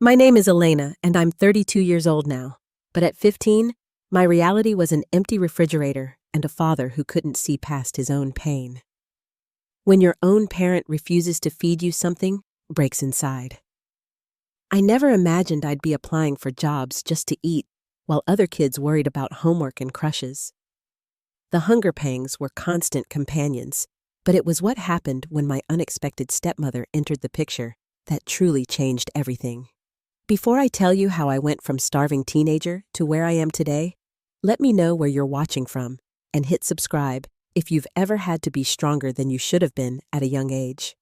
My name is Elena, and I'm 32 years old now. But at 15, my reality was an empty refrigerator and a father who couldn't see past his own pain. When your own parent refuses to feed you, something breaks inside. I never imagined I'd be applying for jobs just to eat, while other kids worried about homework and crushes. The hunger pangs were constant companions, but it was what happened when my unexpected stepmother entered the picture that truly changed everything. Before I tell you how I went from starving teenager to where I am today, let me know where you're watching from and hit subscribe if you've ever had to be stronger than you should have been at a young age.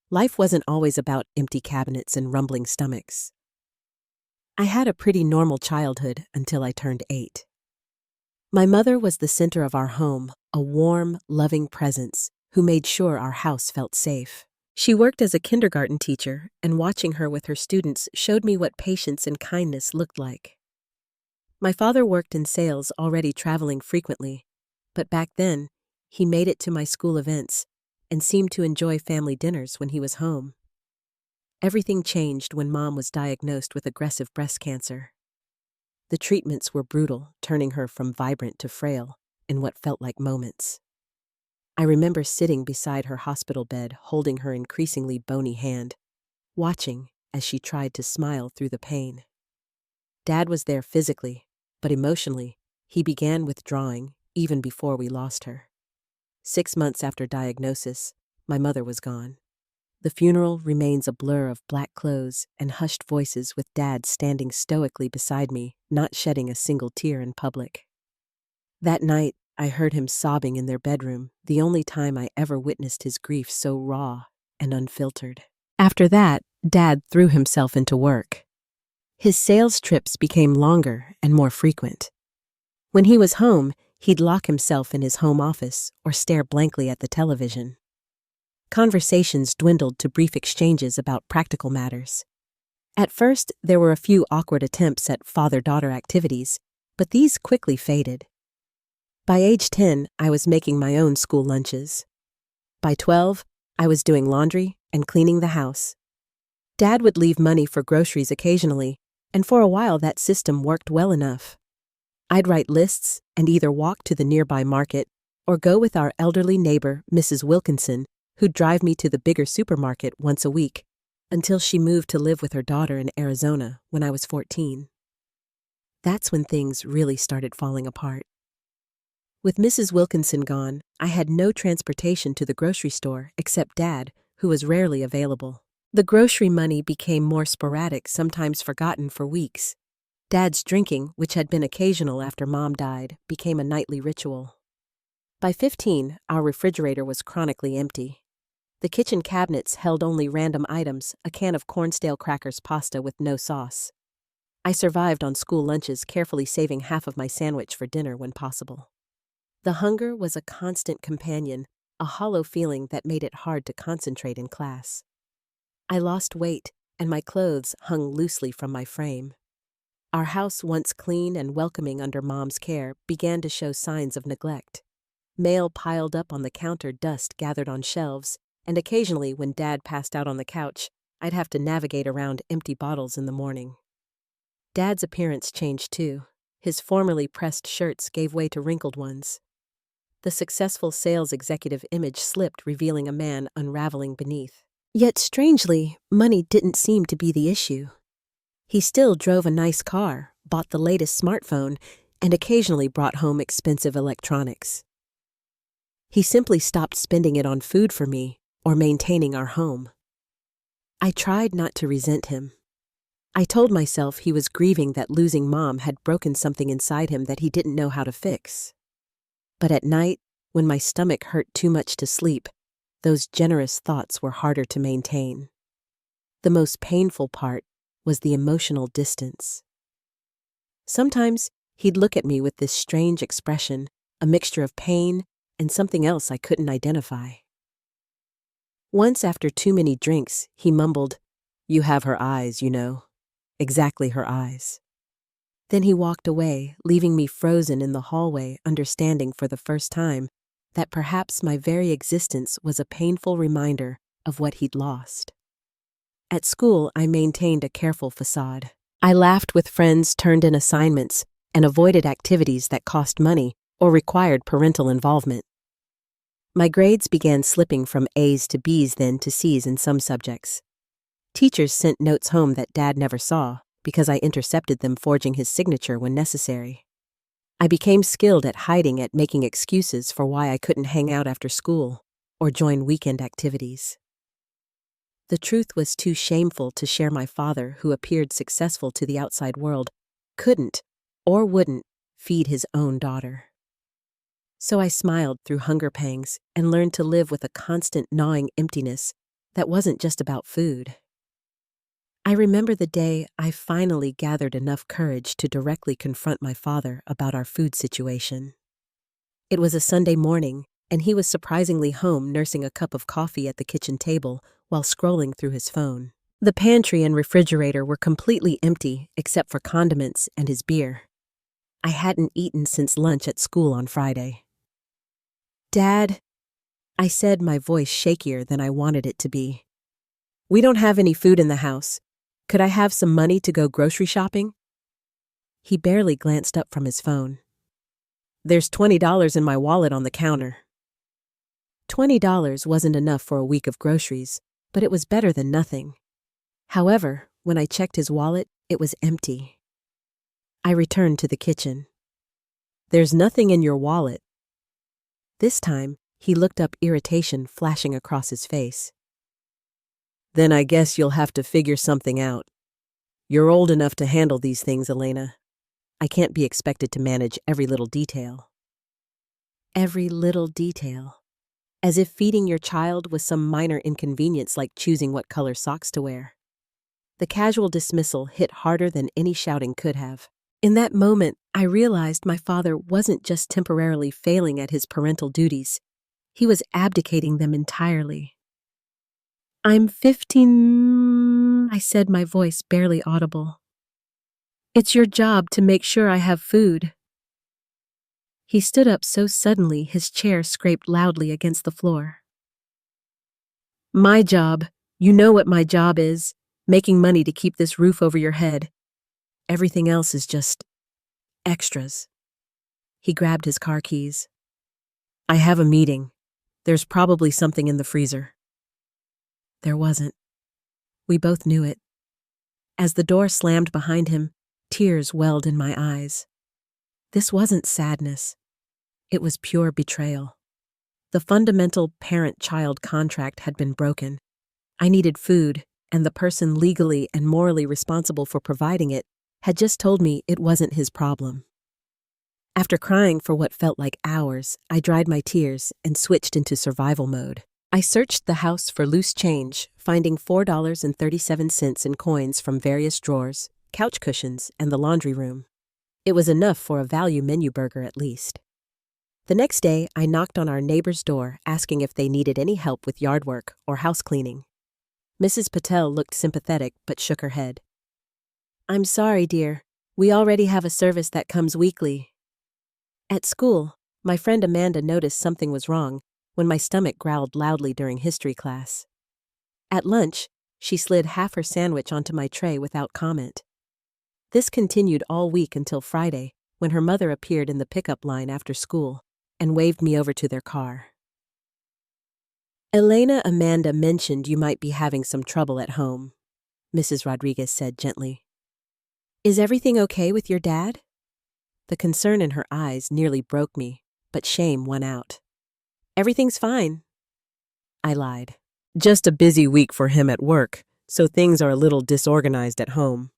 Life wasn't always about empty cabinets and rumbling stomachs. I had a pretty normal childhood until I turned 8. My mother was the center of our home, a warm, loving presence who made sure our house felt safe. She worked as a kindergarten teacher, and watching her with her students showed me what patience and kindness looked like. My father worked in sales, already traveling frequently, but back then, he made it to my school events and seemed to enjoy family dinners when he was home. Everything changed when Mom was diagnosed with aggressive breast cancer. The treatments were brutal, turning her from vibrant to frail in what felt like moments. I remember sitting beside her hospital bed, holding her increasingly bony hand, watching as she tried to smile through the pain. Dad was there physically, but emotionally, he began withdrawing even before we lost her. 6 months after diagnosis, my mother was gone. The funeral remains a blur of black clothes and hushed voices, with Dad standing stoically beside me, not shedding a single tear in public. That night, I heard him sobbing in their bedroom, the only time I ever witnessed his grief so raw and unfiltered. After that, Dad threw himself into work. His sales trips became longer and more frequent. When he was home, he'd lock himself in his home office or stare blankly at the television. Conversations dwindled to brief exchanges about practical matters. At first, there were a few awkward attempts at father-daughter activities, but these quickly faded. By age 10, I was making my own school lunches. By 12, I was doing laundry and cleaning the house. Dad would leave money for groceries occasionally, and for a while that system worked well enough. I'd write lists and either walk to the nearby market or go with our elderly neighbor, Mrs. Wilkinson, who'd drive me to the bigger supermarket once a week, until she moved to live with her daughter in Arizona when I was 14. That's when things really started falling apart. With Mrs. Wilkinson gone, I had no transportation to the grocery store except Dad, who was rarely available. The grocery money became more sporadic, sometimes forgotten for weeks. Dad's drinking, which had been occasional after Mom died, became a nightly ritual. By 15, our refrigerator was chronically empty. The kitchen cabinets held only random items, a can of cornstale crackers pasta with no sauce. I survived on school lunches, carefully saving half of my sandwich for dinner when possible. The hunger was a constant companion, a hollow feeling that made it hard to concentrate in class. I lost weight, and my clothes hung loosely from my frame. Our house, once clean and welcoming under Mom's care, began to show signs of neglect. Mail piled up on the counter, dust gathered on shelves, and occasionally, when Dad passed out on the couch, I'd have to navigate around empty bottles in the morning. Dad's appearance changed too. His formerly pressed shirts gave way to wrinkled ones. The successful sales executive image slipped, revealing a man unraveling beneath. Yet strangely, money didn't seem to be the issue. He still drove a nice car, bought the latest smartphone, and occasionally brought home expensive electronics. He simply stopped spending it on food for me or maintaining our home. I tried not to resent him. I told myself he was grieving that losing Mom had broken something inside him that he didn't know how to fix. But at night, when my stomach hurt too much to sleep, those generous thoughts were harder to maintain. The most painful part was the emotional distance. Sometimes he'd look at me with this strange expression, a mixture of pain and something else I couldn't identify. Once, after too many drinks, he mumbled, "You have her eyes, you know. Exactly her eyes." Then he walked away, leaving me frozen in the hallway, understanding for the first time that perhaps my very existence was a painful reminder of what he'd lost. At school, I maintained a careful facade. I laughed with friends, turned in assignments, and avoided activities that cost money or required parental involvement. My grades began slipping from A's to B's, then to C's in some subjects. Teachers sent notes home that Dad never saw because I intercepted them, forging his signature when necessary. I became skilled at making excuses for why I couldn't hang out after school or join weekend activities. The truth was too shameful to share. My father, who appeared successful to the outside world, couldn't or wouldn't feed his own daughter. So I smiled through hunger pangs and learned to live with a constant gnawing emptiness that wasn't just about food. I remember the day I finally gathered enough courage to directly confront my father about our food situation. It was a Sunday morning, and he was surprisingly home, nursing a cup of coffee at the kitchen table while scrolling through his phone. The pantry and refrigerator were completely empty except for condiments and his beer. I hadn't eaten since lunch at school on Friday. "Dad," I said, my voice shakier than I wanted it to be. "We don't have any food in the house. Could I have some money to go grocery shopping?" He barely glanced up from his phone. "There's $20 in my wallet on the counter." $20 wasn't enough for a week of groceries, but it was better than nothing. However, when I checked his wallet, it was empty. I returned to the kitchen. "There's nothing in your wallet." This time, he looked up, irritation flashing across his face. "Then I guess you'll have to figure something out. You're old enough to handle these things, Elena. I can't be expected to manage every little detail." Every little detail. As if feeding your child was some minor inconvenience like choosing what color socks to wear. The casual dismissal hit harder than any shouting could have. In that moment, I realized my father wasn't just temporarily failing at his parental duties. He was abdicating them entirely. "I'm 15, I said, my voice barely audible. "It's your job to make sure I have food." He stood up so suddenly his chair scraped loudly against the floor. "My job? You know what my job is. Making money to keep this roof over your head. Everything else is just extras." He grabbed his car keys. "I have a meeting. There's probably something in the freezer." There wasn't. We both knew it. As the door slammed behind him, tears welled in my eyes. This wasn't sadness. It was pure betrayal. The fundamental parent-child contract had been broken. I needed food, and the person legally and morally responsible for providing it had just told me it wasn't his problem. After crying for what felt like hours, I dried my tears and switched into survival mode. I searched the house for loose change, finding $4.37 in coins from various drawers, couch cushions, and the laundry room. It was enough for a value menu burger at least. The next day, I knocked on our neighbor's door asking if they needed any help with yard work or house cleaning. Mrs. Patel looked sympathetic but shook her head. "I'm sorry, dear. We already have a service that comes weekly." At school, my friend Amanda noticed something was wrong when my stomach growled loudly during history class. At lunch, she slid half her sandwich onto my tray without comment. This continued all week until Friday, when her mother appeared in the pickup line after school and waved me over to their car. "Elena, Amanda mentioned you might be having some trouble at home," Mrs. Rodriguez said gently. "Is everything okay with your dad?" The concern in her eyes nearly broke me, but shame won out. "Everything's fine." I lied. "Just a busy week for him at work, so things are a little disorganized at home."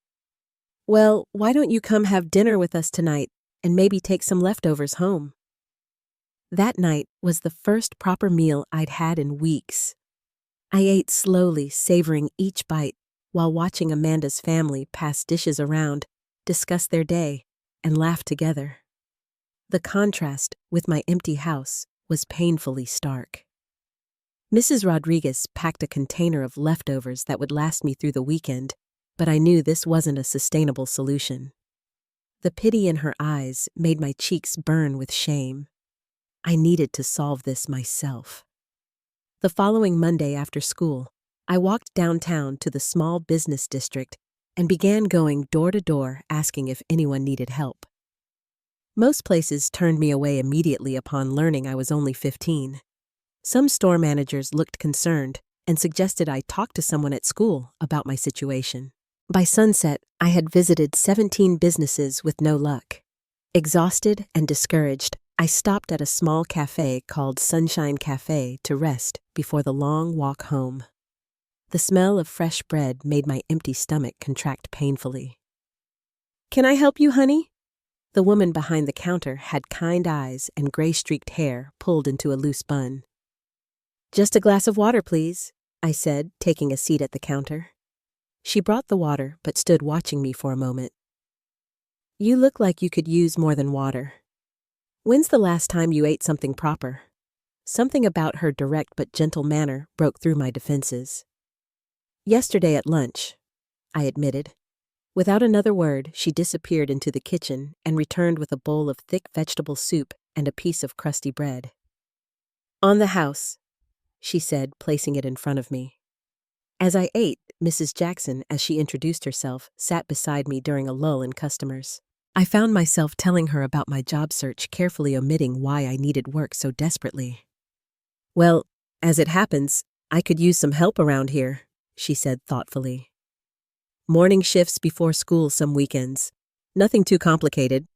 "Well, why don't you come have dinner with us tonight and maybe take some leftovers home?" That night was the first proper meal I'd had in weeks. I ate slowly, savoring each bite, while watching Amanda's family pass dishes around, discuss their day, and laugh together. The contrast with my empty house was painfully stark. Mrs. Rodriguez packed a container of leftovers that would last me through the weekend, but I knew this wasn't a sustainable solution. The pity in her eyes made my cheeks burn with shame. I needed to solve this myself. The following Monday after school, I walked downtown to the small business district and began going door to door asking if anyone needed help. Most places turned me away immediately upon learning I was only 15. Some store managers looked concerned and suggested I talk to someone at school about my situation. By sunset, I had visited 17 businesses with no luck. Exhausted and discouraged, I stopped at a small cafe called Sunshine Cafe to rest before the long walk home. The smell of fresh bread made my empty stomach contract painfully. "Can I help you, honey?" The woman behind the counter had kind eyes and gray-streaked hair pulled into a loose bun. "Just a glass of water, please," I said, taking a seat at the counter. She brought the water but stood watching me for a moment. "You look like you could use more than water. When's the last time you ate something proper?" Something about her direct but gentle manner broke through my defenses. "Yesterday at lunch," I admitted. Without another word, she disappeared into the kitchen and returned with a bowl of thick vegetable soup and a piece of crusty bread. "On the house," she said, placing it in front of me. As I ate, Mrs. Jackson, as she introduced herself, sat beside me during a lull in customers. I found myself telling her about my job search, carefully omitting why I needed work so desperately. "Well, as it happens, I could use some help around here," she said thoughtfully. "Morning shifts before school some weekends. Nothing too complicated.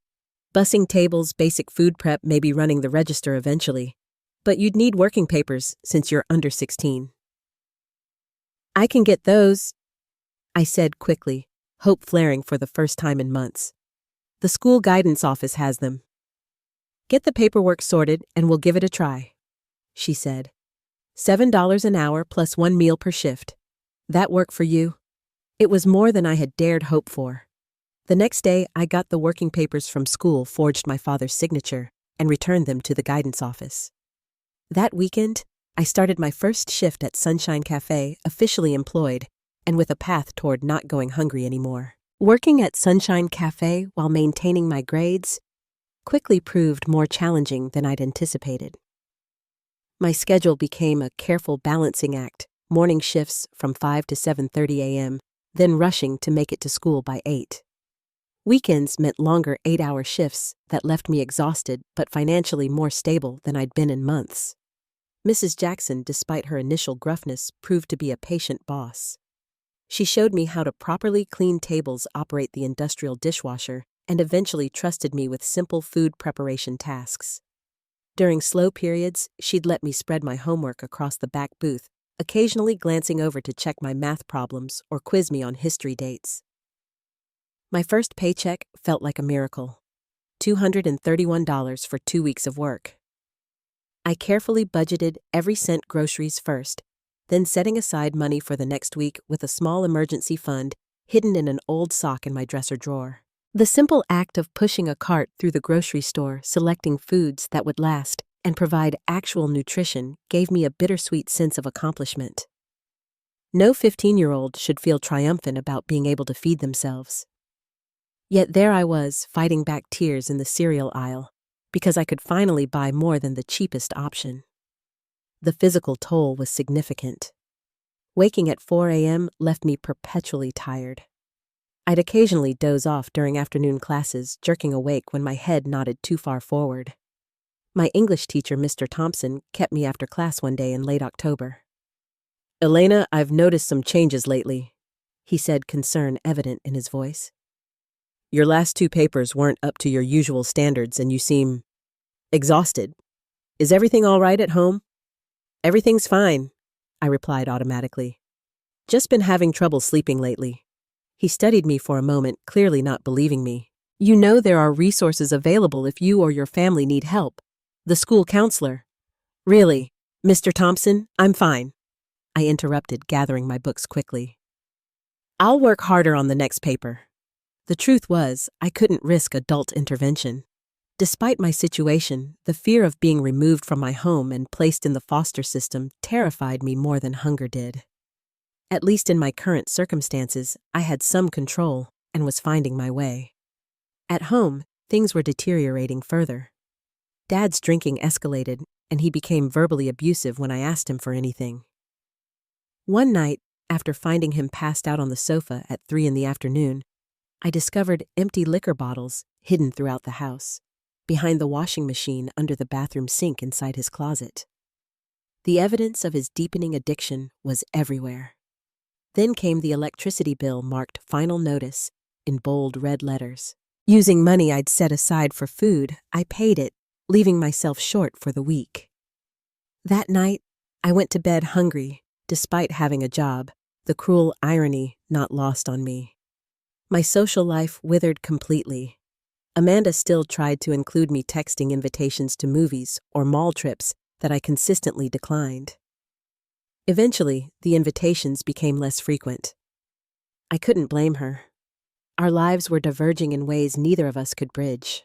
Bussing tables, basic food prep, maybe running the register eventually. But you'd need working papers since you're under 16. "I can get those," I said quickly, hope flaring for the first time in months. "The school guidance office has them." "Get the paperwork sorted and we'll give it a try," she said. $7 an hour plus 1 meal per shift. That work for you?" It was more than I had dared hope for. The next day, I got the working papers from school, forged my father's signature, and returned them to the guidance office. That weekend, I started my first shift at Sunshine Cafe, officially employed, and with a path toward not going hungry anymore. Working at Sunshine Cafe while maintaining my grades quickly proved more challenging than I'd anticipated. My schedule became a careful balancing act, morning shifts from 5 to 7:30 a.m., then rushing to make it to school by 8. Weekends meant longer 8-hour shifts that left me exhausted but financially more stable than I'd been in months. Mrs. Jackson, despite her initial gruffness, proved to be a patient boss. She showed me how to properly clean tables, operate the industrial dishwasher, and eventually trusted me with simple food preparation tasks. During slow periods, she'd let me spread my homework across the back booth, occasionally glancing over to check my math problems or quiz me on history dates. My first paycheck felt like a miracle. $231 for 2 weeks of work. I carefully budgeted every cent groceries first, then setting aside money for the next week with a small emergency fund hidden in an old sock in my dresser drawer. The simple act of pushing a cart through the grocery store, selecting foods that would last and provide actual nutrition gave me a bittersweet sense of accomplishment. No 15-year-old should feel triumphant about being able to feed themselves. Yet there I was, fighting back tears in the cereal aisle, because I could finally buy more than the cheapest option. The physical toll was significant. Waking at 4 a.m. left me perpetually tired. I'd occasionally doze off during afternoon classes, jerking awake when my head nodded too far forward. My English teacher, Mr. Thompson, kept me after class one day in late October. "Elena, I've noticed some changes lately," he said, concern evident in his voice. "Your last 2 papers weren't up to your usual standards and you seem exhausted. Is everything all right at home?" "Everything's fine," I replied automatically. "Just been having trouble sleeping lately." He studied me for a moment, clearly not believing me. "You know there are resources available if you or your family need help. The school counselor." "Really, Mr. Thompson, I'm fine," I interrupted, gathering my books quickly. "I'll work harder on the next paper." The truth was, I couldn't risk adult intervention. Despite my situation, the fear of being removed from my home and placed in the foster system terrified me more than hunger did. At least in my current circumstances, I had some control and was finding my way. At home, things were deteriorating further. Dad's drinking escalated, and he became verbally abusive when I asked him for anything. One night, after finding him passed out on the sofa at 3 in the afternoon, I discovered empty liquor bottles hidden throughout the house, behind the washing machine under the bathroom sink inside his closet. The evidence of his deepening addiction was everywhere. Then came the electricity bill marked Final Notice in bold red letters. Using money I'd set aside for food, I paid it, leaving myself short for the week. That night, I went to bed hungry, despite having a job, the cruel irony not lost on me. My social life withered completely. Amanda still tried to include me texting invitations to movies or mall trips that I consistently declined. Eventually, the invitations became less frequent. I couldn't blame her. Our lives were diverging in ways neither of us could bridge.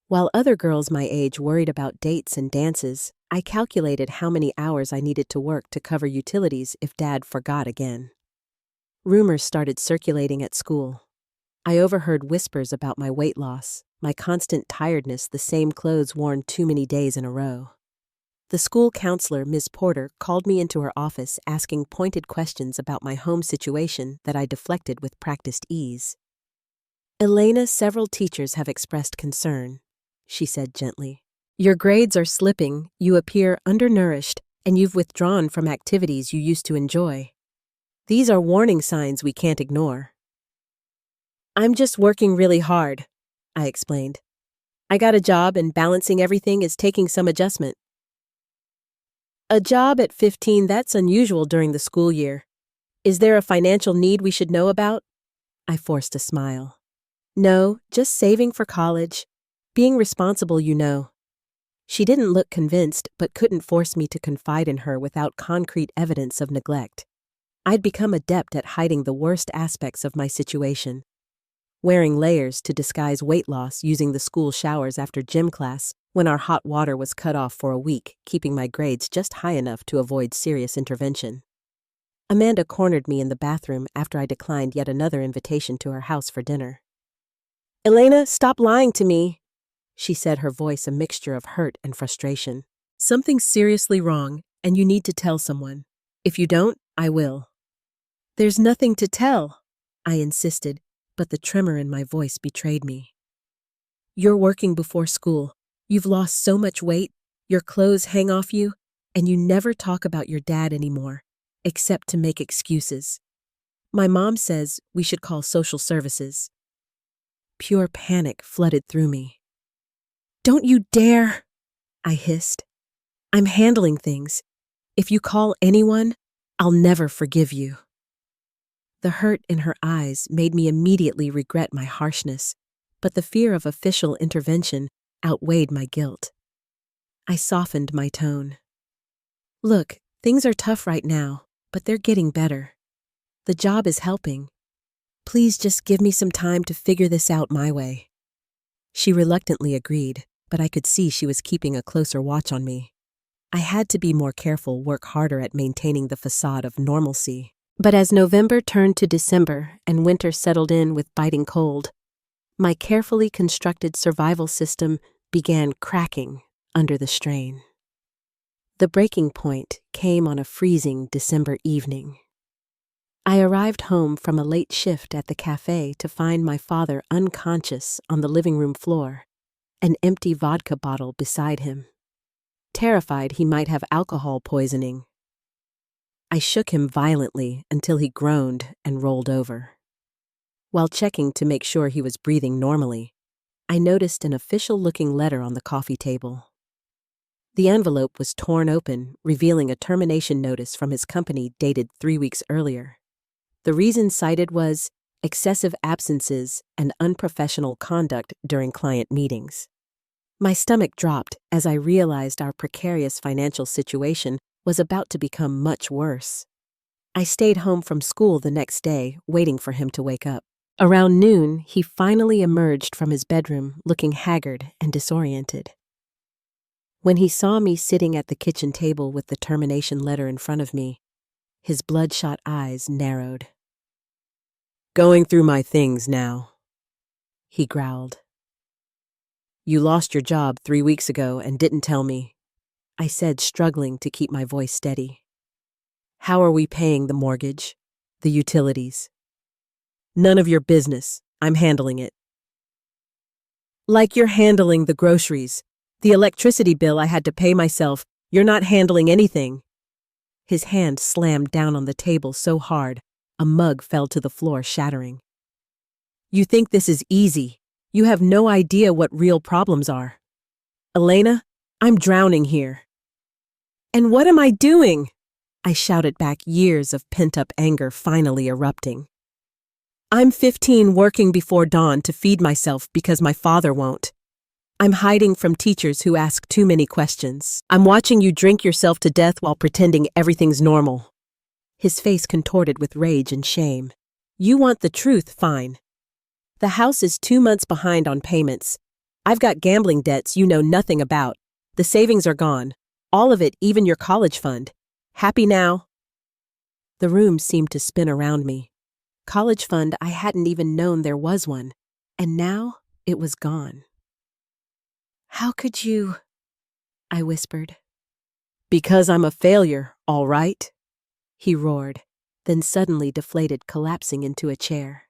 While other girls my age worried about dates and dances, I calculated how many hours I needed to work to cover utilities if Dad forgot again. Rumors started circulating at school. I overheard whispers about my weight loss, my constant tiredness, the same clothes worn too many days in a row. The school counselor, Ms. Porter, called me into her office asking pointed questions about my home situation that I deflected with practiced ease. "Elena, several teachers have expressed concern," she said gently. "Your grades are slipping, you appear undernourished, and you've withdrawn from activities you used to enjoy. These are warning signs we can't ignore." "I'm just working really hard," I explained. "I got a job and balancing everything is taking some adjustment." "A job at 15, that's unusual during the school year. Is there a financial need we should know about?" I forced a smile. "No, just saving for college. Being responsible, you know." She didn't look convinced, but couldn't force me to confide in her without concrete evidence of neglect. I'd become adept at hiding the worst aspects of my situation. Wearing layers to disguise weight loss using the school showers after gym class when our hot water was cut off for a week, keeping my grades just high enough to avoid serious intervention. Amanda cornered me in the bathroom after I declined yet another invitation to her house for dinner. "Elena, stop lying to me," she said, her voice a mixture of hurt and frustration. "Something's seriously wrong, and you need to tell someone. If you don't, I will." "There's nothing to tell," I insisted, but the tremor in my voice betrayed me. "You're working before school. You've lost so much weight, your clothes hang off you, and you never talk about your dad anymore, except to make excuses. My mom says we should call social services." Pure panic flooded through me. "Don't you dare!" I hissed. "I'm handling things. If you call anyone, I'll never forgive you." The hurt in her eyes made me immediately regret my harshness, but the fear of official intervention outweighed my guilt. I softened my tone. "Look, things are tough right now, but they're getting better. The job is helping. Please just give me some time to figure this out my way." She reluctantly agreed, but I could see she was keeping a closer watch on me. I had to be more careful, work harder at maintaining the facade of normalcy. But as November turned to December and winter settled in with biting cold, my carefully constructed survival system began cracking under the strain. The breaking point came on a freezing December evening. I arrived home from a late shift at the cafe to find my father unconscious on the living room floor, an empty vodka bottle beside him. Terrified he might have alcohol poisoning, I shook him violently until he groaned and rolled over. While checking to make sure he was breathing normally, I noticed an official-looking letter on the coffee table. The envelope was torn open, revealing a termination notice from his company dated 3 weeks earlier. The reason cited was excessive absences and unprofessional conduct during client meetings. My stomach dropped as I realized our precarious financial situation was about to become much worse. I stayed home from school the next day, waiting for him to wake up. Around noon, he finally emerged from his bedroom, looking haggard and disoriented. When he saw me sitting at the kitchen table with the termination letter in front of me, his bloodshot eyes narrowed. "Going through my things now," he growled. "You lost your job 3 weeks ago and didn't tell me," I said, struggling to keep my voice steady. How are we paying the mortgage? The utilities? None of your business. I'm handling it. Like you're handling the groceries. The electricity bill I had to pay myself. You're not handling anything. His hand slammed down on the table so hard, a mug fell to the floor, shattering. You think this is easy. You have no idea what real problems are. Elena, I'm drowning here. And what am I doing? I shouted back, years of pent-up anger finally erupting. I'm 15, working before dawn to feed myself because my father won't. I'm hiding from teachers who ask too many questions. I'm watching you drink yourself to death while pretending everything's normal. His face contorted with rage and shame. You want the truth, fine. The house is 2 months behind on payments. I've got gambling debts you know nothing about. The savings are gone. All of it, even your college fund. Happy now? The room seemed to spin around me. College fund, I hadn't even known there was one. And now it was gone. How could you? I whispered. Because I'm a failure, all right? He roared, then suddenly deflated, collapsing into a chair.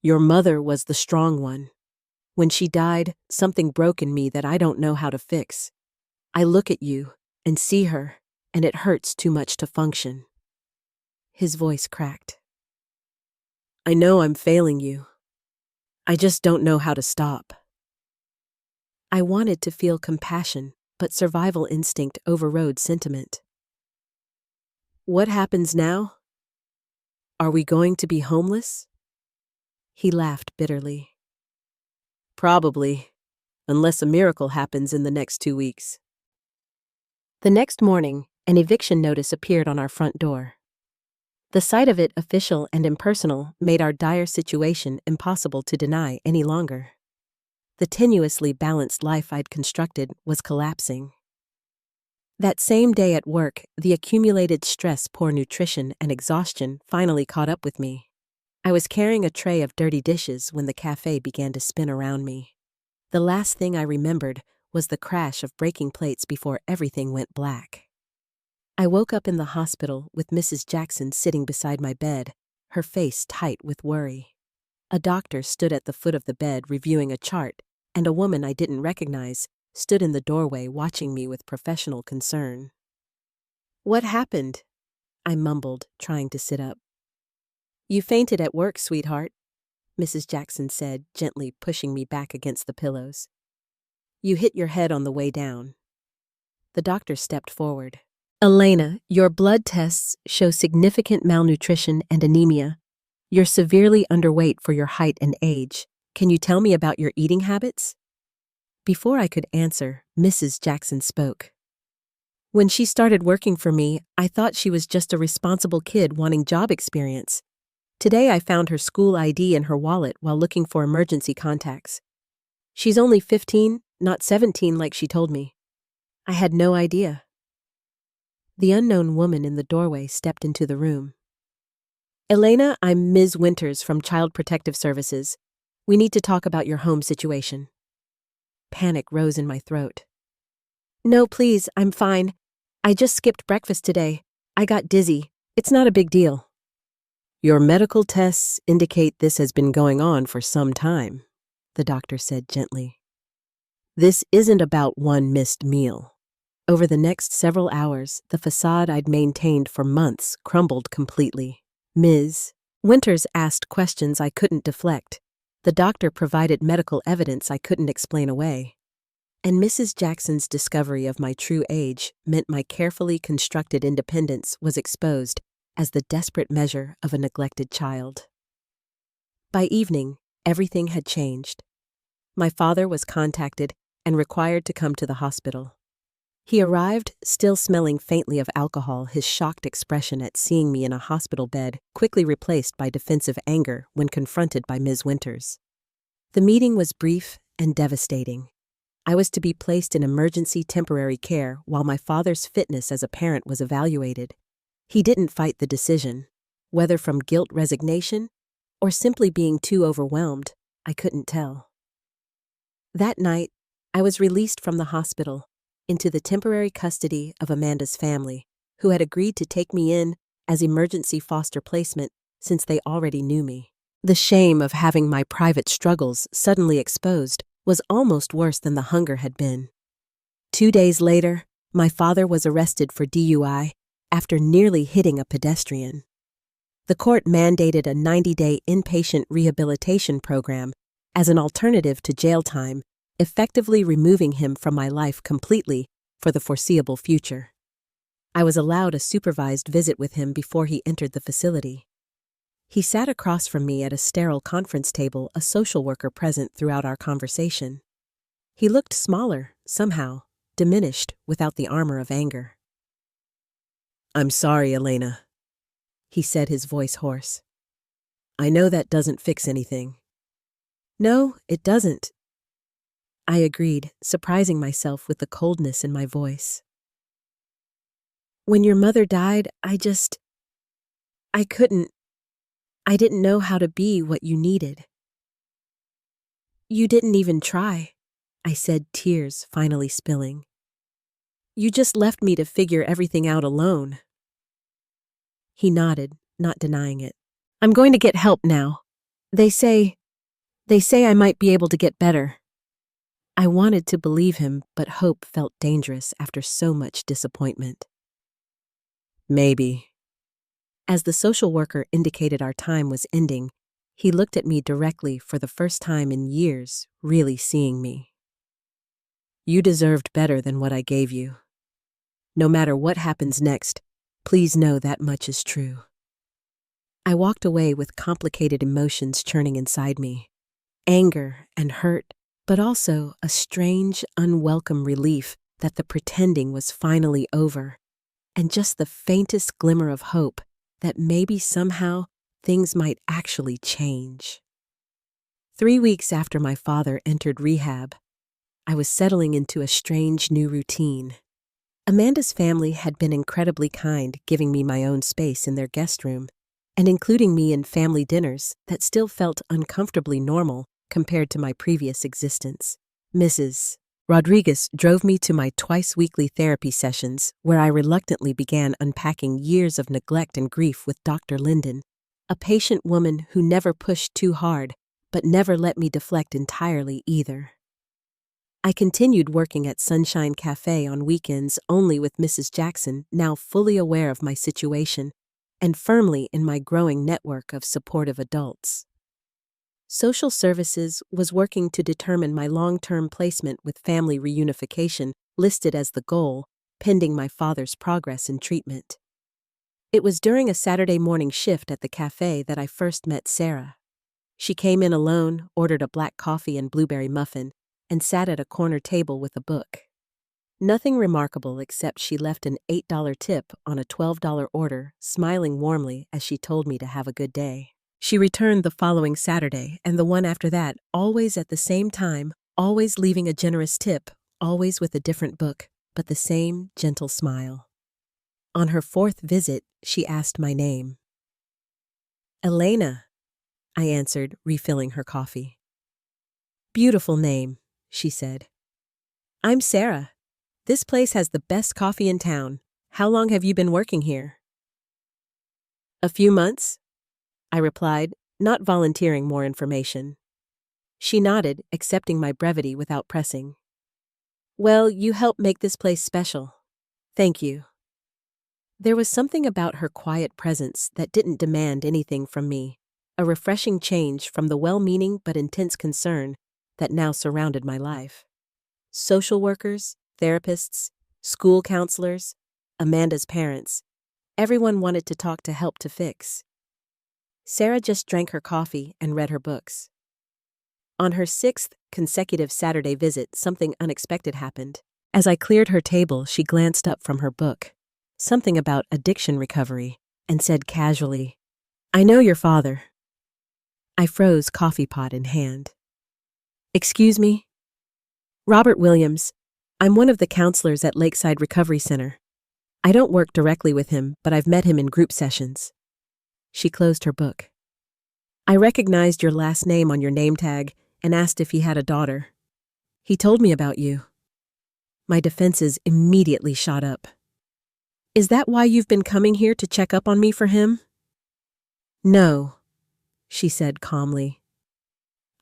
Your mother was the strong one. When she died, something broke in me that I don't know how to fix. I look at you and see her, and it hurts too much to function. His voice cracked. I know I'm failing you. I just don't know how to stop. I wanted to feel compassion, but survival instinct overrode sentiment. What happens now? Are we going to be homeless? He laughed bitterly. Probably, unless a miracle happens in the next 2 weeks. The next morning, an eviction notice appeared on our front door. The sight of it, official and impersonal, made our dire situation impossible to deny any longer. The tenuously balanced life I'd constructed was collapsing. That same day at work, the accumulated stress, poor nutrition, and exhaustion finally caught up with me. I was carrying a tray of dirty dishes when the cafe began to spin around me. The last thing I remembered was the crash of breaking plates before everything went black. I woke up in the hospital with Mrs. Jackson sitting beside my bed, her face tight with worry. A doctor stood at the foot of the bed reviewing a chart, and a woman I didn't recognize stood in the doorway watching me with professional concern. What happened? I mumbled, trying to sit up. You fainted at work, sweetheart, Mrs. Jackson said, gently pushing me back against the pillows. You hit your head on the way down. The doctor stepped forward. Elena, your blood tests show significant malnutrition and anemia. You're severely underweight for your height and age. Can you tell me about your eating habits? Before I could answer, Mrs. Jackson spoke. When she started working for me, I thought she was just a responsible kid wanting job experience. Today I found her school ID in her wallet while looking for emergency contacts. She's only 15, not 17 like she told me. I had no idea. The unknown woman in the doorway stepped into the room. Elena, I'm Ms. Winters from Child Protective Services. We need to talk about your home situation. Panic rose in my throat. No, please, I'm fine. I just skipped breakfast today. I got dizzy. It's not a big deal. Your medical tests indicate this has been going on for some time, the doctor said gently. This isn't about one missed meal. Over the next several hours, the facade I'd maintained for months crumbled completely. Ms. Winters asked questions I couldn't deflect. The doctor provided medical evidence I couldn't explain away. And Mrs. Jackson's discovery of my true age meant my carefully constructed independence was exposed as the desperate measure of a neglected child. By evening, everything had changed. My father was contacted and required to come to the hospital. He arrived, still smelling faintly of alcohol, his shocked expression at seeing me in a hospital bed quickly replaced by defensive anger when confronted by Ms. Winters. The meeting was brief and devastating. I was to be placed in emergency temporary care while my father's fitness as a parent was evaluated. He didn't fight the decision. Whether from guilt resignation or simply being too overwhelmed, I couldn't tell. That night, I was released from the hospital into the temporary custody of Amanda's family, who had agreed to take me in as emergency foster placement since they already knew me. The shame of having my private struggles suddenly exposed was almost worse than the hunger had been. 2 days later, my father was arrested for DUI after nearly hitting a pedestrian. The court mandated a 90-day inpatient rehabilitation program as an alternative to jail time, effectively removing him from my life completely for the foreseeable future. I was allowed a supervised visit with him before he entered the facility. He sat across from me at a sterile conference table, a social worker present throughout our conversation. He looked smaller, somehow, diminished without the armor of anger. "I'm sorry, Elena," he said, his voice hoarse. "I know that doesn't fix anything." "No, it doesn't," I agreed, surprising myself with the coldness in my voice. "When your mother died, I didn't know how to be what you needed." "You didn't even try," I said, tears finally spilling. "You just left me to figure everything out alone." He nodded, not denying it. "I'm going to get help now. They say I might be able to get better." I wanted to believe him, but hope felt dangerous after so much disappointment. "Maybe." As the social worker indicated our time was ending, he looked at me directly for the first time in years, really seeing me. "You deserved better than what I gave you. No matter what happens next, please know that much is true." I walked away with complicated emotions churning inside me. Anger and hurt, but also a strange, unwelcome relief that the pretending was finally over, and just the faintest glimmer of hope that maybe somehow things might actually change. 3 weeks after my father entered rehab, I was settling into a strange new routine. Amanda's family had been incredibly kind, giving me my own space in their guest room, and including me in family dinners that still felt uncomfortably normal compared to my previous existence. Mrs. Rodriguez drove me to my twice-weekly therapy sessions, where I reluctantly began unpacking years of neglect and grief with Dr. Linden, a patient woman who never pushed too hard, but never let me deflect entirely either. I continued working at Sunshine Cafe on weekends only with Mrs. Jackson, now fully aware of my situation and firmly in my growing network of supportive adults. Social Services was working to determine my long-term placement with family reunification, listed as the goal, pending my father's progress in treatment. It was during a Saturday morning shift at the cafe that I first met Sarah. She came in alone, ordered a black coffee and blueberry muffin, and sat at a corner table with a book. Nothing remarkable except she left an $8 tip on a $12 order, smiling warmly as she told me to have a good day. She returned the following Saturday and the one after that, always at the same time, always leaving a generous tip, always with a different book, but the same gentle smile. On her 4th visit, she asked my name. "Elena," I answered, refilling her coffee. "Beautiful name," she said. "I'm Sarah. This place has the best coffee in town. How long have you been working here?" "A few months," I replied, not volunteering more information. She nodded, accepting my brevity without pressing. "Well, you help make this place special. Thank you." There was something about her quiet presence that didn't demand anything from me, a refreshing change from the well-meaning but intense concern that now surrounded my life. Social workers, therapists, school counselors, Amanda's parents, everyone wanted to talk to help to fix. Sarah just drank her coffee and read her books. On her 6th consecutive Saturday visit, something unexpected happened. As I cleared her table, she glanced up from her book, something about addiction recovery, and said casually, "I know your father." I froze, coffee pot in hand. "Excuse me?" "Robert Williams. I'm one of the counselors at Lakeside Recovery Center. I don't work directly with him, but I've met him in group sessions." She closed her book. "I recognized your last name on your name tag and asked if he had a daughter. He told me about you." My defenses immediately shot up. Is that why you've been coming here to check up on me for him? No, she said calmly.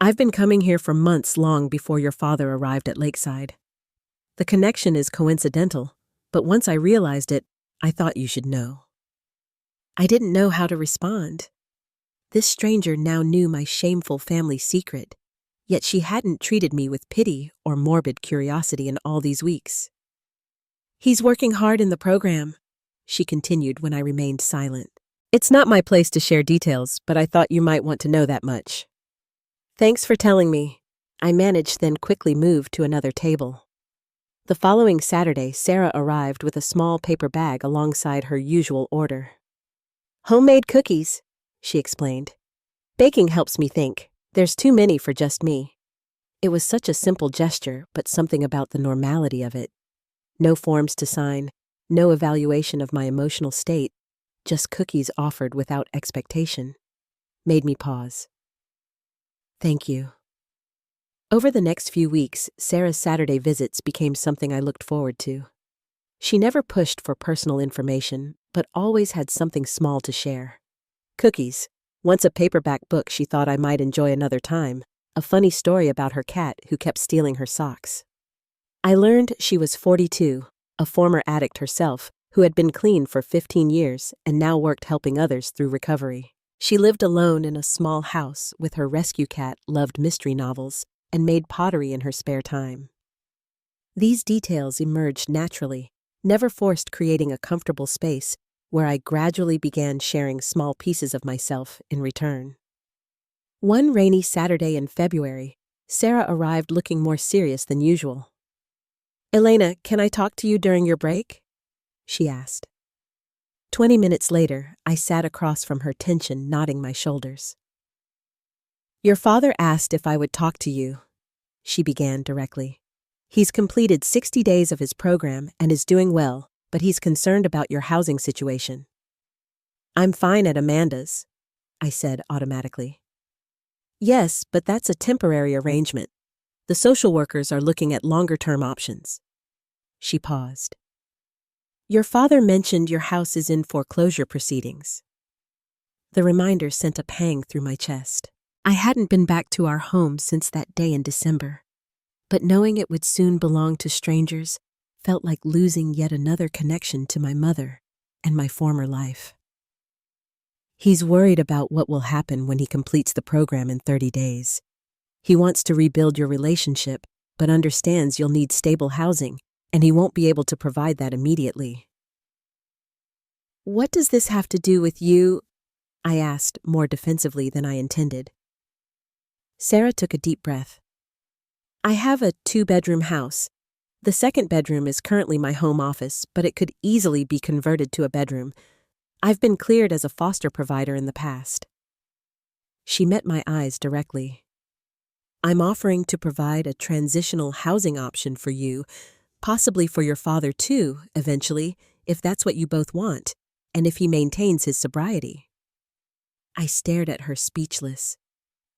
I've been coming here for months long before your father arrived at Lakeside. The connection is coincidental, but once I realized it, I thought you should know. I didn't know how to respond. This stranger now knew my shameful family secret, yet she hadn't treated me with pity or morbid curiosity in all these weeks. He's working hard in the program, she continued when I remained silent. It's not my place to share details, but I thought you might want to know that much. Thanks for telling me. I managed, then quickly moved to another table. The following Saturday, Sarah arrived with a small paper bag alongside her usual order. Homemade cookies, she explained. Baking helps me think. There's too many for just me. It was such a simple gesture, but something about the normality of it. No forms to sign, no evaluation of my emotional state, just cookies offered without expectation. Made me pause. Thank you. Over the next few weeks, Sarah's Saturday visits became something I looked forward to. She never pushed for personal information, but always had something small to share. Cookies, once a paperback book she thought I might enjoy another time, a funny story about her cat who kept stealing her socks. I learned she was 42, a former addict herself, who had been clean for 15 years and now worked helping others through recovery. She lived alone in a small house with her rescue cat, loved mystery novels, and made pottery in her spare time. These details emerged naturally, never forced, creating a comfortable space where I gradually began sharing small pieces of myself in return. One rainy Saturday in February, Sarah arrived looking more serious than usual. Elena, can I talk to you during your break? She asked. 20 minutes later, I sat across from her, tension nodding my shoulders. Your father asked if I would talk to you, she began directly. He's completed 60 days of his program and is doing well, but he's concerned about your housing situation. I'm fine at Amanda's, I said automatically. Yes, but that's a temporary arrangement. The social workers are looking at longer-term options. She paused. Your father mentioned your house is in foreclosure proceedings. The reminder sent a pang through my chest. I hadn't been back to our home since that day in December, but knowing it would soon belong to strangers felt like losing yet another connection to my mother and my former life. He's worried about what will happen when he completes the program in 30 days. He wants to rebuild your relationship, but understands you'll need stable housing, and he won't be able to provide that immediately. What does this have to do with you? I asked, more defensively than I intended. Sarah took a deep breath. I have a 2-bedroom house. The second bedroom is currently my home office, but it could easily be converted to a bedroom. I've been cleared as a foster provider in the past. She met my eyes directly. I'm offering to provide a transitional housing option for you, possibly for your father too, eventually, if that's what you both want, and if he maintains his sobriety. I stared at her, speechless.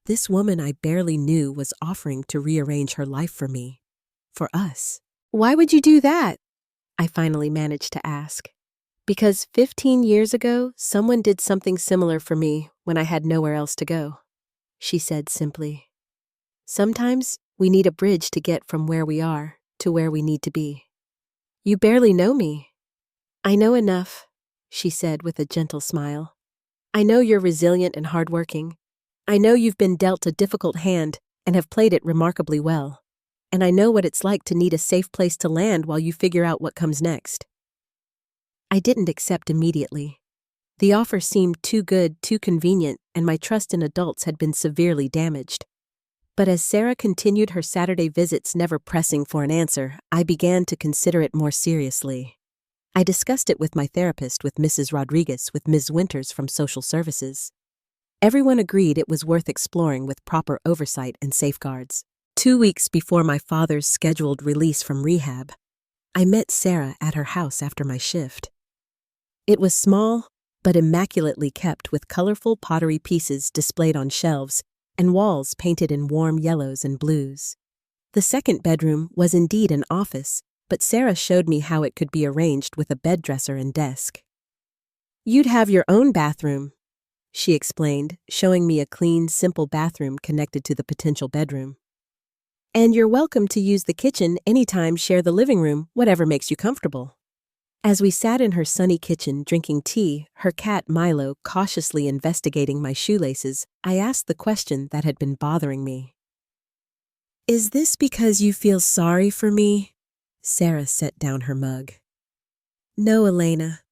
This woman I barely knew was offering to rearrange her life for me, for us. Why would you do that? I finally managed to ask. Because 15 years ago, someone did something similar for me when I had nowhere else to go, she said simply. Sometimes we need a bridge to get from where we are to where we need to be. You barely know me. I know enough, she said with a gentle smile. I know you're resilient and hardworking. I know you've been dealt a difficult hand and have played it remarkably well. And I know what it's like to need a safe place to land while you figure out what comes next. I didn't accept immediately. The offer seemed too good, too convenient, and my trust in adults had been severely damaged. But as Sarah continued her Saturday visits, never pressing for an answer, I began to consider it more seriously. I discussed it with my therapist, with Mrs. Rodriguez, with Ms. Winters from Social Services. Everyone agreed it was worth exploring with proper oversight and safeguards. 2 weeks before my father's scheduled release from rehab, I met Sarah at her house after my shift. It was small, but immaculately kept, with colorful pottery pieces displayed on shelves and walls painted in warm yellows and blues. The second bedroom was indeed an office, but Sarah showed me how it could be arranged with a bed dresser and desk. "You'd have your own bathroom," she explained, showing me a clean, simple bathroom connected to the potential bedroom. "And you're welcome to use the kitchen anytime, share the living room, whatever makes you comfortable." As we sat in her sunny kitchen drinking tea, her cat Milo cautiously investigating my shoelaces, I asked the question that had been bothering me. "Is this because you feel sorry for me?" Sarah set down her mug. "No, Elena.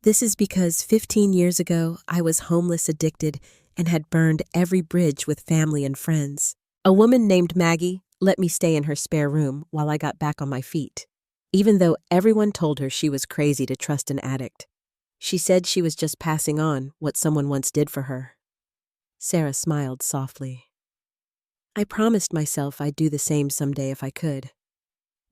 This is because 15 years ago I was homeless, addicted, and had burned every bridge with family and friends. A woman named Maggie let me stay in her spare room while I got back on my feet. Even though everyone told her she was crazy to trust an addict, she said she was just passing on what someone once did for her." Sarah smiled softly. "I promised myself I'd do the same someday if I could.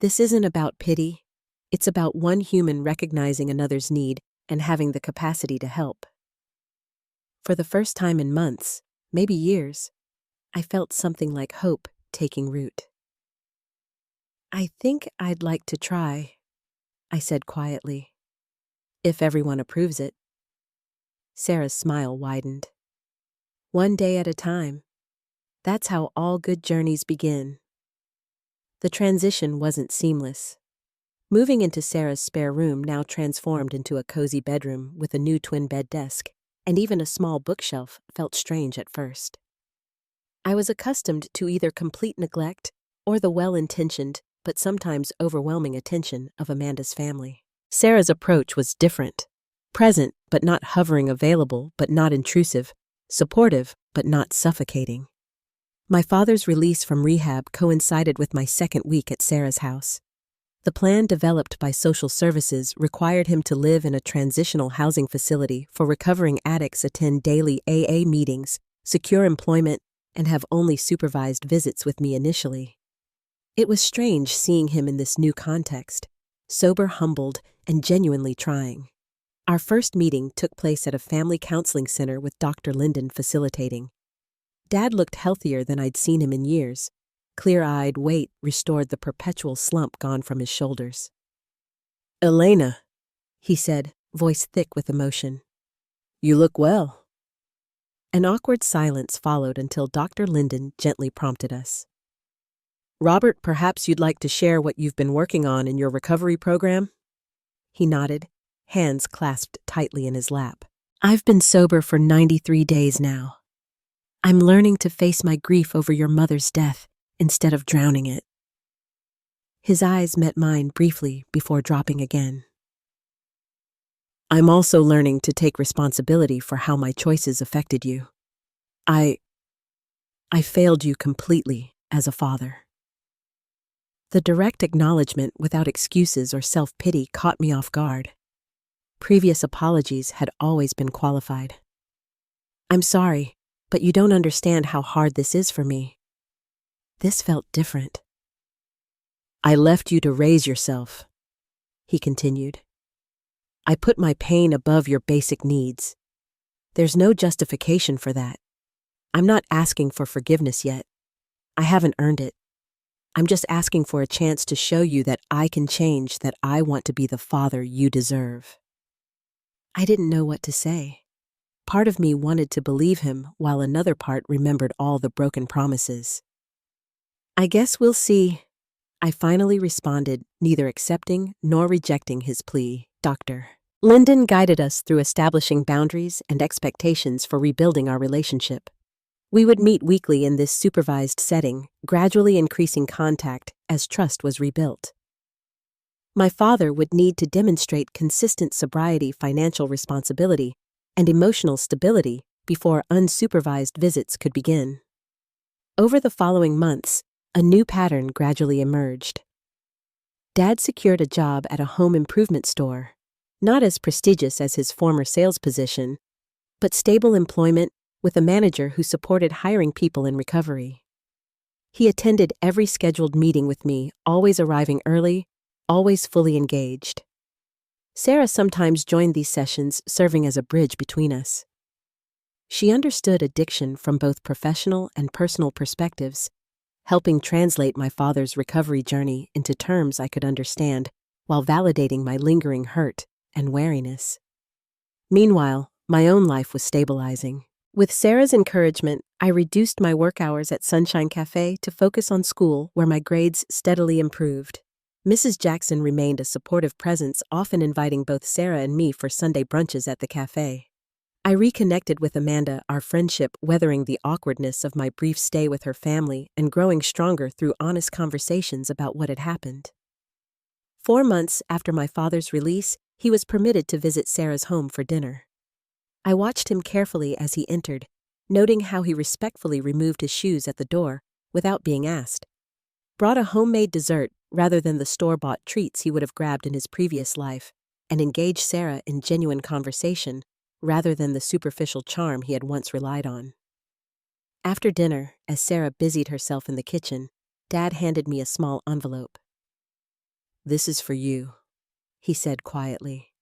This isn't about pity. It's about one human recognizing another's need and having the capacity to help." For the first time in months, maybe years, I felt something like hope taking root. "I think I'd like to try," I said quietly. "If everyone approves it." Sarah's smile widened. "One day at a time. That's how all good journeys begin." The transition wasn't seamless. Moving into Sarah's spare room now transformed into a cozy bedroom with a new twin bed desk, and even a small bookshelf felt strange at first. I was accustomed to either complete neglect or the well-intentioned but sometimes overwhelming attention of Amanda's family. Sarah's approach was different. Present but not hovering, available but not intrusive, supportive but not suffocating. My father's release from rehab coincided with my second week at Sarah's house. The plan developed by social services required him to live in a transitional housing facility for recovering addicts, attend daily AA meetings, secure employment, and have only supervised visits with me initially. It was strange seeing him in this new context, sober, humbled, and genuinely trying. Our first meeting took place at a family counseling center with Dr. Linden facilitating. Dad looked healthier than I'd seen him in years. Clear-eyed, weight restored the perpetual slump gone from his shoulders. "Elena," he said, voice thick with emotion. "You look well." An awkward silence followed until Dr. Linden gently prompted us. "Robert, perhaps you'd like to share what you've been working on in your recovery program?" He nodded, hands clasped tightly in his lap. "I've been sober for 93 days now. I'm learning to face my grief over your mother's death instead of drowning it." His eyes met mine briefly before dropping again. "I'm also learning to take responsibility for how my choices affected you. I failed you completely as a father." The direct acknowledgement without excuses or self-pity caught me off guard. Previous apologies had always been qualified. "I'm sorry, but you don't understand how hard this is for me." This felt different. "I left you to raise yourself," he continued. "I put my pain above your basic needs. There's no justification for that. I'm not asking for forgiveness yet. I haven't earned it. I'm just asking for a chance to show you that I can change, that I want to be the father you deserve." I didn't know what to say. Part of me wanted to believe him, while another part remembered all the broken promises. "I guess we'll see," I finally responded, neither accepting nor rejecting his plea. Dr. Linden guided us through establishing boundaries and expectations for rebuilding our relationship. We would meet weekly in this supervised setting, gradually increasing contact as trust was rebuilt. My father would need to demonstrate consistent sobriety, financial responsibility, and emotional stability before unsupervised visits could begin. Over the following months, a new pattern gradually emerged. Dad secured a job at a home improvement store, not as prestigious as his former sales position, but stable employment with a manager who supported hiring people in recovery. He attended every scheduled meeting with me, always arriving early, always fully engaged. Sarah sometimes joined these sessions, serving as a bridge between us. She understood addiction from both professional and personal perspectives helping translate my father's recovery journey into terms I could understand while validating my lingering hurt and wariness. Meanwhile, my own life was stabilizing. With Sarah's encouragement, I reduced my work hours at Sunshine Cafe to focus on school, where my grades steadily improved. Mrs. Jackson remained a supportive presence, often inviting both Sarah and me for Sunday brunches at the cafe. I reconnected with Amanda, our friendship weathering the awkwardness of my brief stay with her family and growing stronger through honest conversations about what had happened. 4 months after my father's release, he was permitted to visit Sarah's home for dinner. I watched him carefully as he entered, noting how he respectfully removed his shoes at the door without being asked, brought a homemade dessert rather than the store-bought treats he would have grabbed in his previous life, and engaged Sarah in genuine conversation rather than the superficial charm he had once relied on. After dinner, as Sarah busied herself in the kitchen, Dad handed me a small envelope. "This is for you," he said quietly.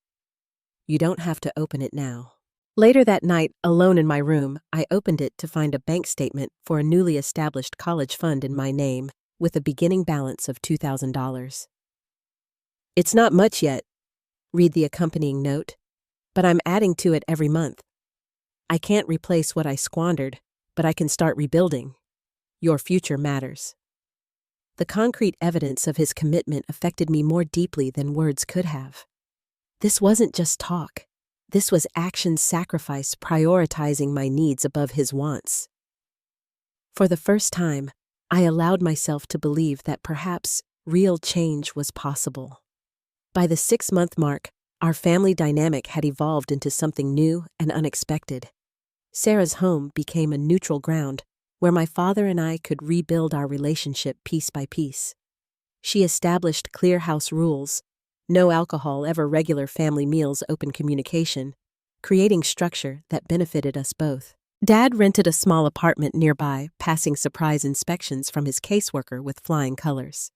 "You don't have to open it now." Later that night, alone in my room, I opened it to find a bank statement for a newly established college fund in my name with a beginning balance of $2,000. "It's not much yet," read the accompanying note, "but I'm adding to it every month. I can't replace what I squandered, but I can start rebuilding. Your future matters." The concrete evidence of his commitment affected me more deeply than words could have. This wasn't just talk. This was action sacrifice, prioritizing my needs above his wants. For the first time, I allowed myself to believe that perhaps real change was possible. By the 6-month mark, our family dynamic had evolved into something new and unexpected. Sarah's home became a neutral ground where my father and I could rebuild our relationship piece by piece. She established clear house rules, no alcohol, ever regular family meals, open communication, creating structure that benefited us both. Dad rented a small apartment nearby, passing surprise inspections from his caseworker with flying colors.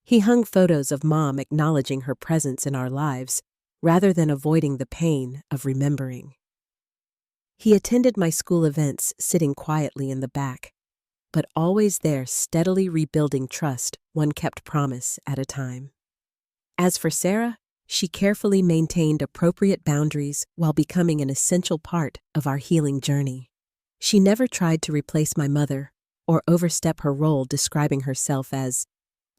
He hung photos of Mom acknowledging her presence in our lives, rather than avoiding the pain of remembering. He attended my school events, sitting quietly in the back, but always there, steadily rebuilding trust, one kept promise at a time. As for Sarah, she carefully maintained appropriate boundaries while becoming an essential part of our healing journey. She never tried to replace my mother or overstep her role, describing herself as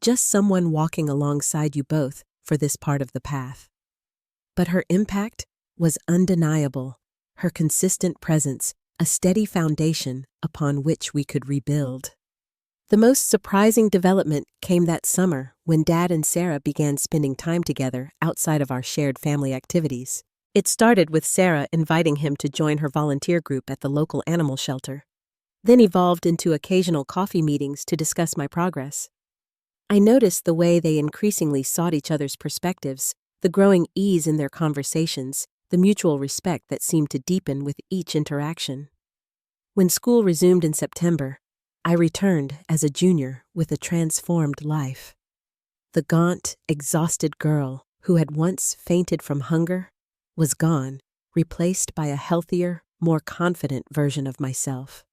just someone walking alongside you both for this part of the path. But her impact was undeniable, her consistent presence, a steady foundation upon which we could rebuild. The most surprising development came that summer when Dad and Sarah began spending time together outside of our shared family activities. It started with Sarah inviting him to join her volunteer group at the local animal shelter, then evolved into occasional coffee meetings to discuss my progress. I noticed the way they increasingly sought each other's perspectives, the growing ease in their conversations, the mutual respect that seemed to deepen with each interaction. When school resumed in September, I returned as a junior with a transformed life. The gaunt, exhausted girl who had once fainted from hunger was gone, replaced by a healthier, more confident version of myself.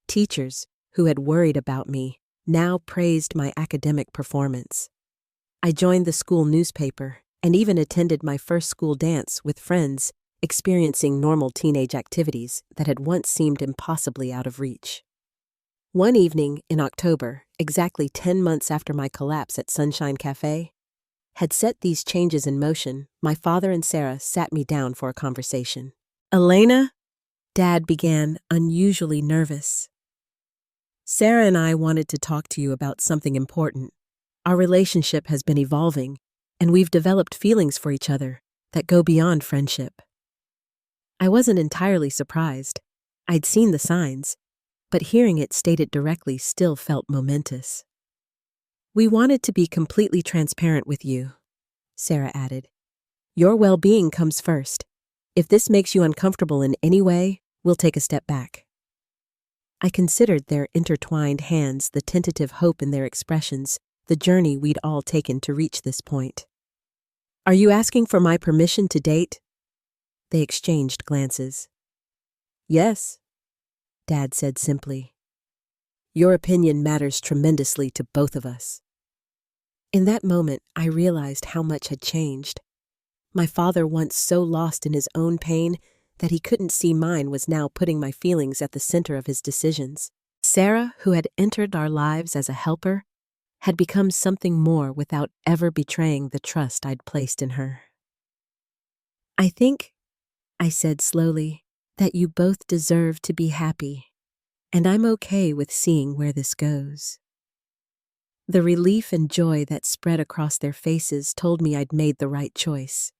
Teachers who had worried about me now praised my academic performance. I joined the school newspaper and even attended my first school dance with friends, experiencing normal teenage activities that had once seemed impossibly out of reach. One evening in October, exactly 10 months after my collapse at Sunshine Cafe had set these changes in motion, my father and Sarah sat me down for a conversation. "Elena," Dad began, unusually nervous. "Sarah and I wanted to talk to you about something important. Our relationship has been evolving, and we've developed feelings for each other that go beyond friendship." I wasn't entirely surprised. I'd seen the signs, but hearing it stated directly still felt momentous. "We wanted to be completely transparent with you," Sarah added. "Your well-being comes first. If this makes you uncomfortable in any way, we'll take a step back." I considered their intertwined hands, the tentative hope in their expressions, the journey we'd all taken to reach this point. "Are you asking for my permission to date?" They exchanged glances. "Yes," Dad said simply. Your opinion matters tremendously to both of us." In that moment, I realized how much had changed. My father, once so lost in his own pain that he couldn't see mine, was now putting my feelings at the center of his decisions. Sarah, who had entered our lives as a helper, had become something more without ever betraying the trust I'd placed in her. "I think," I said slowly, "that you both deserve to be happy, and I'm okay with seeing where this goes." The relief and joy that spread across their faces told me I'd made the right choice.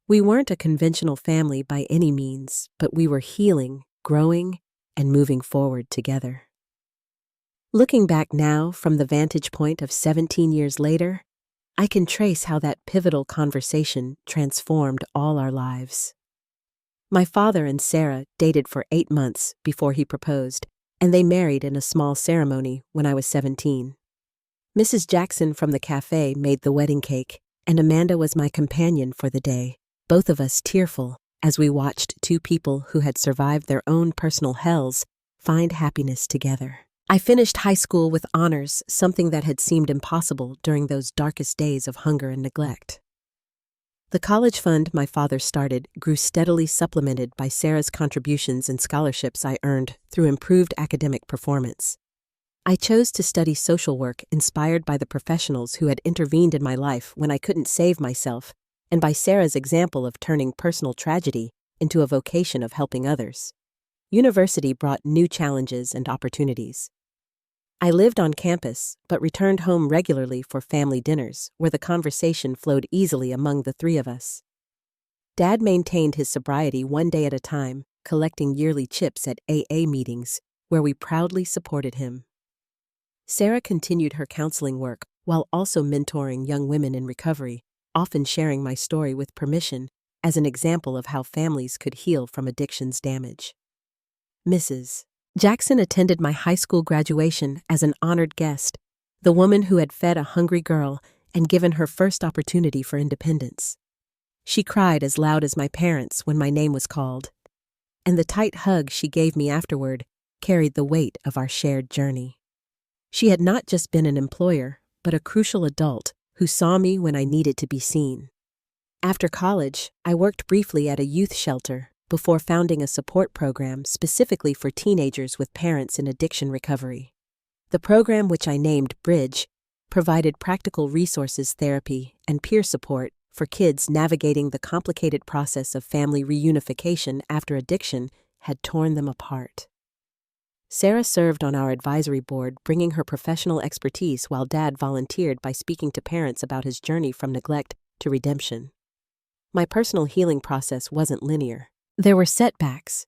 We weren't a conventional family by any means, but we were healing, growing, and moving forward together. Looking back now from the vantage point of 17 years later, I can trace how that pivotal conversation transformed all our lives. My father and Sarah dated for 8 months before he proposed, and they married in a small ceremony when I was 17. Mrs. Jackson from the cafe made the wedding cake, and Amanda was my companion for the day, both of us tearful as we watched two people who had survived their own personal hells find happiness together. I finished high school with honors, something that had seemed impossible during those darkest days of hunger and neglect. The college fund my father started grew steadily, supplemented by Sarah's contributions and scholarships I earned through improved academic performance. I chose to study social work, inspired by the professionals who had intervened in my life when I couldn't save myself, and by Sarah's example of turning personal tragedy into a vocation of helping others. University brought new challenges and opportunities. I lived on campus, but returned home regularly for family dinners, where the conversation flowed easily among the three of us. Dad maintained his sobriety one day at a time, collecting yearly chips at AA meetings, where we proudly supported him. Sarah continued her counseling work while also mentoring young women in recovery, often sharing my story with permission as an example of how families could heal from addiction's damage. Mrs. Jackson attended my high school graduation as an honored guest, the woman who had fed a hungry girl and given her first opportunity for independence. She cried as loud as my parents when my name was called, and the tight hug she gave me afterward carried the weight of our shared journey. She had not just been an employer, but a crucial adult who saw me when I needed to be seen. After college, I worked briefly at a youth shelter before founding a support program specifically for teenagers with parents in addiction recovery. The program, which I named Bridge, provided practical resources, therapy, and peer support for kids navigating the complicated process of family reunification after addiction had torn them apart. Sarah served on our advisory board, bringing her professional expertise while Dad volunteered by speaking to parents about his journey from neglect to redemption. My personal healing process wasn't linear. There were setbacks,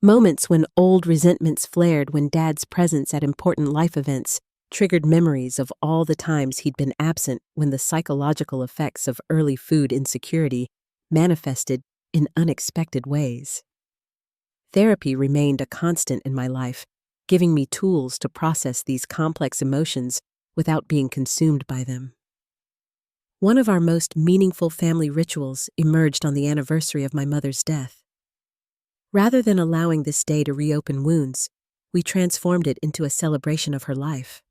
moments when old resentments flared when Dad's presence at important life events triggered memories of all the times he'd been absent, when the psychological effects of early food insecurity manifested in unexpected ways. Therapy remained a constant in my life, giving me tools to process these complex emotions without being consumed by them. One of our most meaningful family rituals emerged on the anniversary of my mother's death. Rather than allowing this day to reopen wounds, we transformed it into a celebration of her life.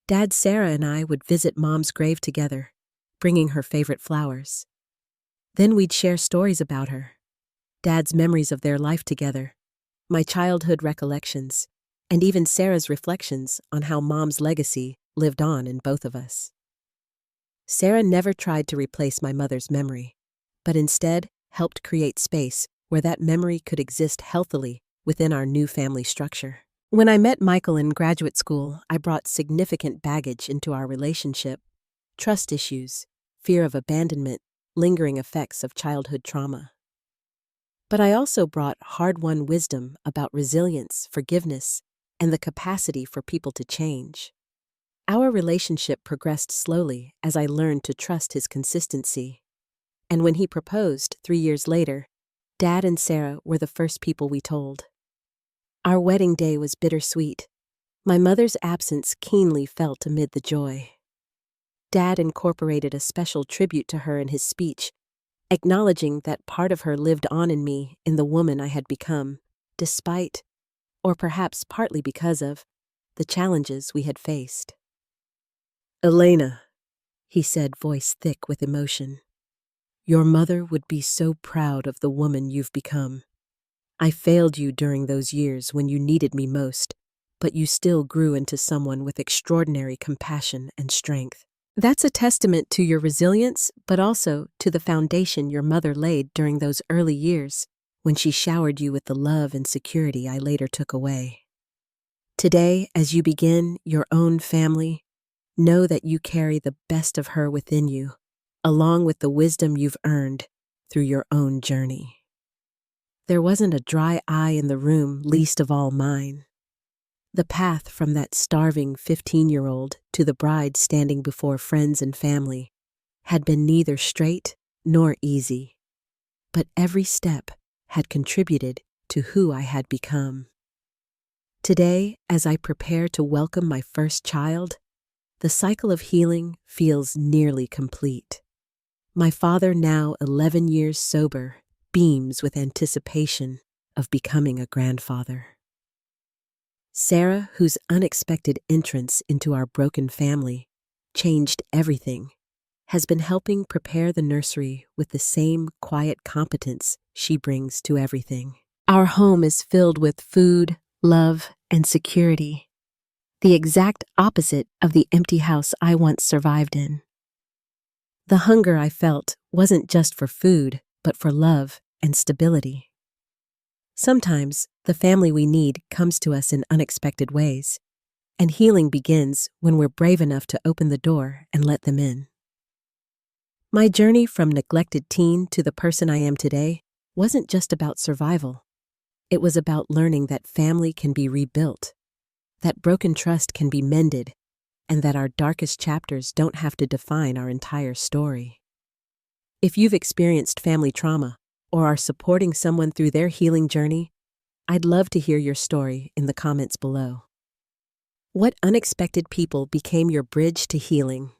Dad, Sarah, and I would visit Mom's grave together, bringing her favorite flowers. Then we'd share stories about her, Dad's memories of their life together, my childhood recollections, and even Sarah's reflections on how Mom's legacy lived on in both of us. Sarah never tried to replace my mother's memory, but instead helped create space where that memory could exist healthily within our new family structure. When I met Michael in graduate school, I brought significant baggage into our relationship: trust issues, fear of abandonment, lingering effects of childhood trauma. But I also brought hard-won wisdom about resilience, forgiveness, and the capacity for people to change. Our relationship progressed slowly as I learned to trust his consistency. And when he proposed 3 years later, Dad and Sarah were the first people we told. Our wedding day was bittersweet. My mother's absence keenly felt amid the joy. Dad incorporated a special tribute to her in his speech, acknowledging that part of her lived on in me, in the woman I had become, despite, or perhaps partly because of, the challenges we had faced. "Elena," he said, voice thick with emotion, "your mother would be so proud of the woman you've become. I failed you during those years when you needed me most, but you still grew into someone with extraordinary compassion and strength. That's a testament to your resilience, but also to the foundation your mother laid during those early years when she showered you with the love and security I later took away. Today, as you begin your own family, know that you carry the best of her within you, along with the wisdom you've earned through your own journey." There wasn't a dry eye in the room, least of all mine. The path from that starving 15-year-old to the bride standing before friends and family had been neither straight nor easy, but every step had contributed to who I had become. Today, as I prepare to welcome my first child, the cycle of healing feels nearly complete. My father, now 11 years sober, beams with anticipation of becoming a grandfather. Sarah, whose unexpected entrance into our broken family changed everything, has been helping prepare the nursery with the same quiet competence she brings to everything. Our home is filled with food, love, and security, the exact opposite of the empty house I once survived in. The hunger I felt wasn't just for food, but for love and stability. Sometimes the family we need comes to us in unexpected ways, and healing begins when we're brave enough to open the door and let them in. My journey from neglected teen to the person I am today wasn't just about survival. It was about learning that family can be rebuilt, that broken trust can be mended, and that our darkest chapters don't have to define our entire story. If you've experienced family trauma or are supporting someone through their healing journey, I'd love to hear your story in the comments below. What unexpected people became your bridge to healing?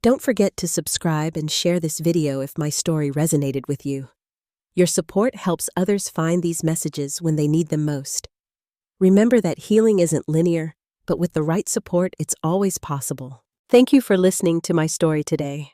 Don't forget to subscribe and share this video if my story resonated with you. Your support helps others find these messages when they need them most. Remember that healing isn't linear, but with the right support, it's always possible. Thank you for listening to my story today.